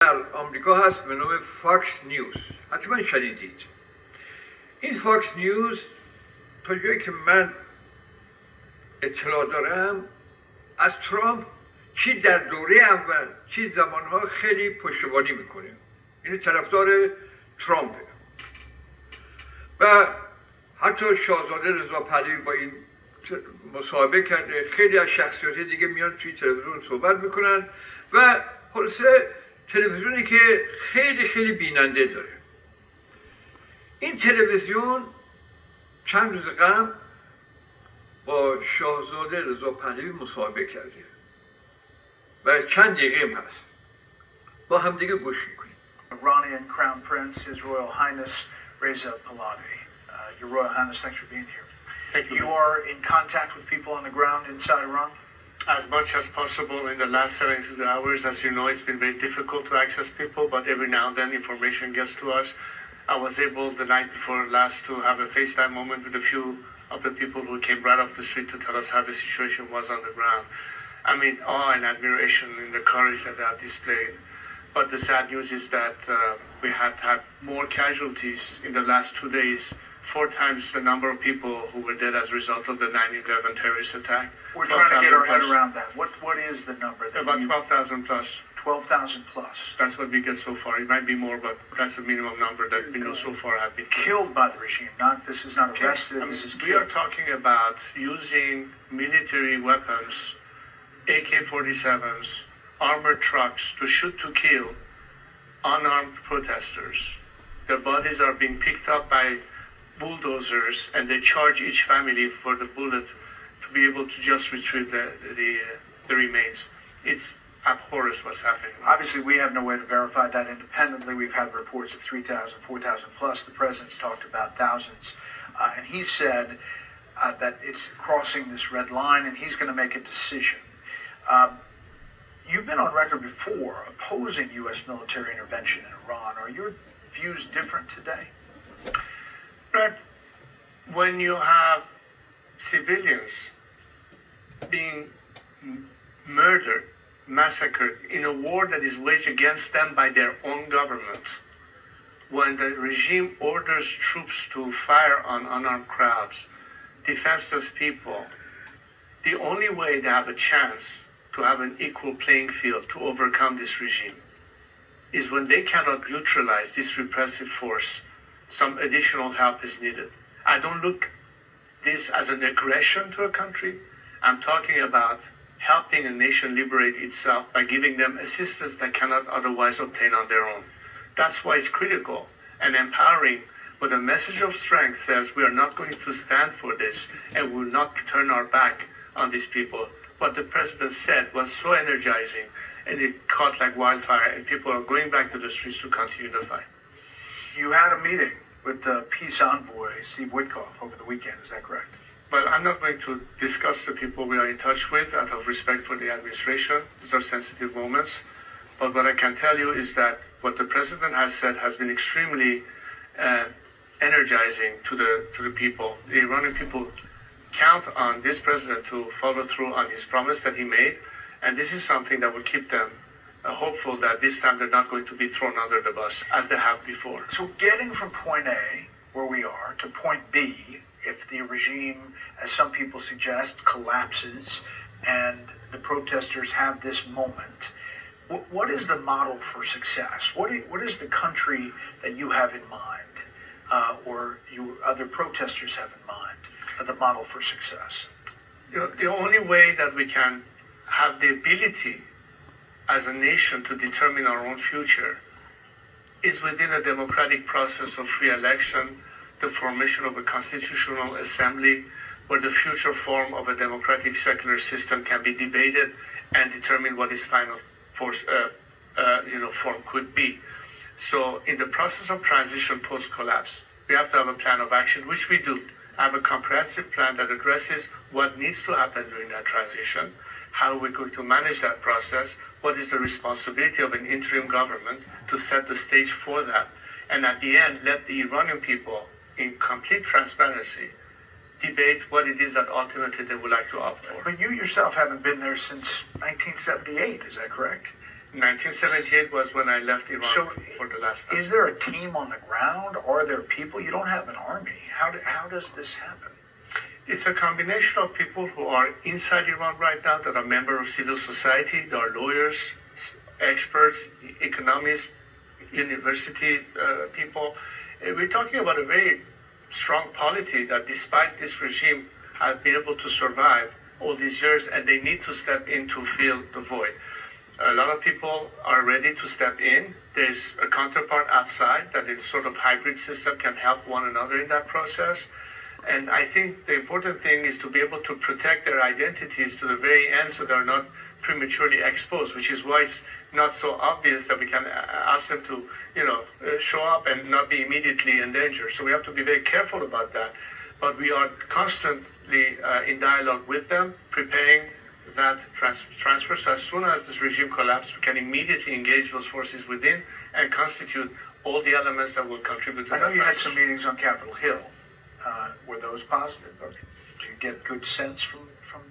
در آمریکا هست به نام فاکس نیوز، حتما شنیدید. این فاکس نیوز تا جایی که من اطلاع دارم از ترامپ چی در دوره اول چی زمانها خیلی پشتیبانی میکنه، یعنی طرفدار ترامپه و حتی شاهزاده رضا پهلوی با این مصاحبه کرده. خیلی از شخصیت دیگه میان توی تلویزیون صحبت میکنن و خلاصه تلویزیونی که خیلی خیلی بیننده داره. این تلویزیون چند روز قبل با شاهزاده رضا پهلوی مصاحبه کرده و چند دقیقه هم هست، با هم دیگه گوش میکنیم. Iranian Crown Prince, His Royal Highness Reza Pahlavi. Your Royal Highness, thanks for being here. Thank you. You are in contact with people on the ground inside Iran? As much as possible in the last 72 hours. As you know, it's been very difficult to access people, but every now and then information gets to us. I was able the night before last to have a FaceTime moment with a few of the people who came right off the street to tell us how the situation was on the ground. I mean, awe and admiration in the courage that they have displayed. But the sad news is that we have had more casualties in the last 2 days, 4 times the number of people who were dead as a result of the 9/11 terrorist attack. We're trying to get our head plus. around that. What is the number? That About 12,000 plus. 12,000 plus. That's what we get so far. It might be more, but that's the minimum number that we know so far have been Killed by the regime. This is not arrested, I mean, this is we are killed. talking about using military weapons, AK-47s, armored trucks to shoot to kill unarmed protesters. Their bodies are being picked up by bulldozers, and they charge each family for the bullet to be able to just retrieve the remains. It's abhorrent what's happening. Obviously, we have no way to verify that independently. We've had reports of 3,000, 4,000 plus. The president's talked about thousands. And he said that it's crossing this red line, and he's going to make a decision. You've been on record before opposing U.S. military intervention in Iran. Are your views different today? But when you have civilians being murdered, massacred in a war that is waged against them by their own government, when the regime orders troops to fire on unarmed crowds, defenseless people, the only way they have a chance to have an equal playing field to overcome this regime is when they cannot neutralize this repressive force. Some additional help is needed. I don't look this as an aggression to a country. I'm talking about helping a nation liberate itself by giving them assistance that cannot otherwise obtain on their own. That's why it's critical and empowering, but a message of strength says we are not going to stand for this and we will not turn our back on these people. What the president said was so energizing, and it caught like wildfire, and people are going back to the streets to continue the fight. You had a meeting with the peace envoy, Steve Witkoff, over the weekend. Is that correct? But I'm not going to discuss the people we are in touch with out of respect for the administration. These are sensitive moments. But what I can tell you is that what the president has said has been extremely energizing to the people. The Iranian people count on this president to follow through on his promise that he made. And this is something that will keep them hopeful that this time they're not going to be thrown under the bus as they have before. So getting from point A, where we are, to point B, if the regime, as some people suggest, collapses and the protesters have this moment, what is the model for success? What is the country that you have in mind, or you other protesters have in mind, the model for success? You know, the only way that we can have the ability as a nation to determine our own future is within a democratic process of free election, the formation of a constitutional assembly where the future form of a democratic secular system can be debated and determine what its final form could be. So in the process of transition post-collapse, we have to have a plan of action, which we do. I have a comprehensive plan that addresses what needs to happen during that transition, how we're going to manage that process, what is the responsibility of an interim government to set the stage for that, and at the end, let the Iranian people, in complete transparency, debate what it is that ultimately they would like to opt for. But you yourself haven't been there since 1978, is that correct? 1978 was when I left Iran So, for the last time. is there a team on the ground? Are there people? You don't have an army. How does this happen? It's a combination of people who are inside Iran right now that are members of civil society. There are lawyers, experts, economists, university people. We're talking about a very strong polity that despite this regime has been able to survive all these years, and they need to step in to fill the void. A lot of people are ready to step in. There's a counterpart outside that is sort of hybrid system can help one another in that process. And I think the important thing is to be able to protect their identities to the very end so they're not prematurely exposed, which is why it's not so obvious that we can ask them to, show up and not be immediately in danger. So we have to be very careful about that. But we are constantly in dialogue with them, preparing that transfer. So as soon as this regime collapses, we can immediately engage those forces within and constitute all the elements that will contribute to I know that you had transition. some meetings on Capitol Hill. Were those positive? Or do you get good sense from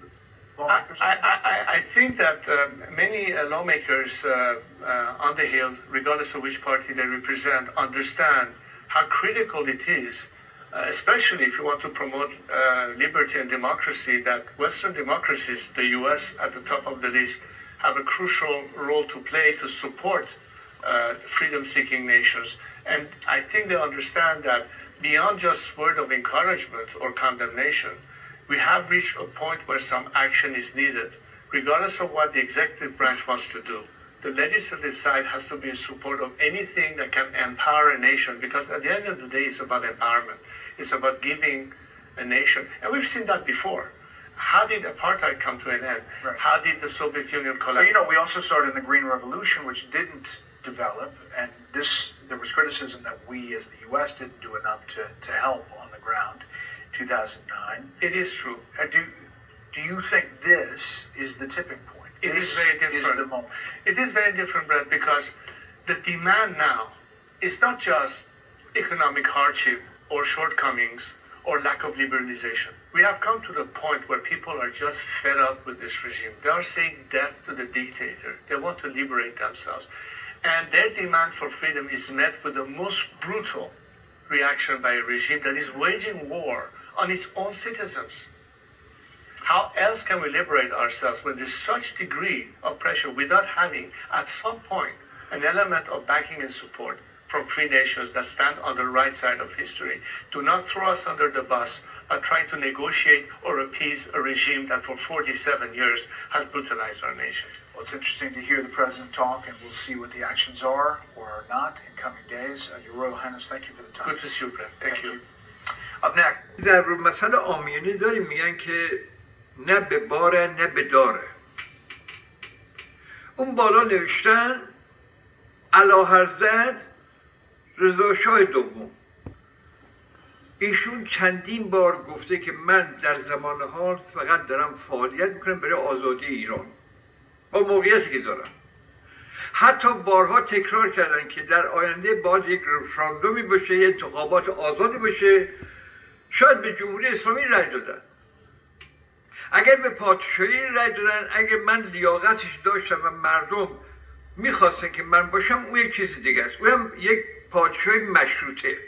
the lawmakers? I think that many lawmakers on the Hill, regardless of which party they represent, understand how critical it is, especially if you want to promote liberty and democracy, that Western democracies, the U.S. at the top of the list, have a crucial role to play to support freedom-seeking nations. And I think they understand that beyond just word of encouragement or condemnation, we have reached a point where some action is needed, regardless of what the executive branch wants to do. The legislative side has to be in support of anything that can empower a nation, because at the end of the day, it's about empowerment. It's about giving a nation. And we've seen that before. How did apartheid come to an end? Right. How did the Soviet Union collapse? Well, we also started in the Green Revolution, which didn't develop, and there was criticism that we as the U.S. didn't do enough to help on the ground. 2009. It is true. Do you think this is the tipping point? It this is very different. Is the moment. It is very different, Brett, because the demand now is not just economic hardship or shortcomings or lack of liberalization. We have come to the point where people are just fed up with this regime. They are saying death to the dictator. They want to liberate themselves. And their demand for freedom is met with the most brutal reaction by a regime that is waging war on its own citizens. How else can we liberate ourselves when there's such degree of pressure without having, at some point, an element of backing and support from free nations that stand on the right side of history? Do not throw us under the bus by trying to negotiate or appease a regime that for 47 years has brutalized our nation. Well, it's interesting to hear the president talk, and we'll see what the actions are or are not in coming days. Your Royal Highness, thank you for the time. Good to see you, Brett. Thank you. Up next. ضرب مثل آمیانه داریم میگن که نه به باره نه به داره. اون بالا نوشتن اعلیحضرت رضا شاه دوم. ایشون چندین بار گفته که من در زمان حال فقط دارم فعالیت میکنم برای آزادی ایران با موقعیتی که دارم. حتی بارها تکرار کردن که در آینده باید یک رفراندومی باشه، یک انتخابات آزادی باشه. شاید به جمهوری اسلامی رای دادن، اگر به پادشاهی رای دادن، اگر من لیاقتش داشتم و مردم میخواستن که من باشم، اون یک چیز دیگه است. اون هم یک پادشاهی مشروطه.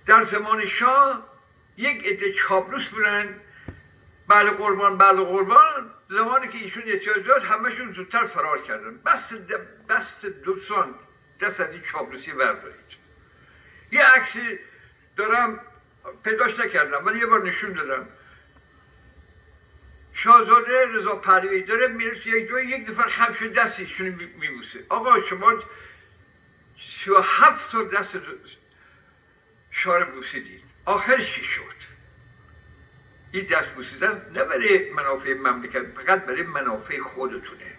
در زمان شاه یک عده چاپلوس بودن، بله قربان، زمانی که ایشون احتیاج داشت همشون زودتر فرار کردن. بست دوستان دست از این چاپلوسی بردارید. یه عکسی دارم، پیداش نکردم ولی یه بار نشون دادم. شاهزاده رضا پهلوی داره میرسه یک جایی، یک نفر خم شد دست ایشون میبوسه. آقا شما 37 سال دست شاه رو بوسیدید، آخرش چی شد؟ این دست بوسیدن نه برای منافع مملکت، فقط برای منافع خودتونه.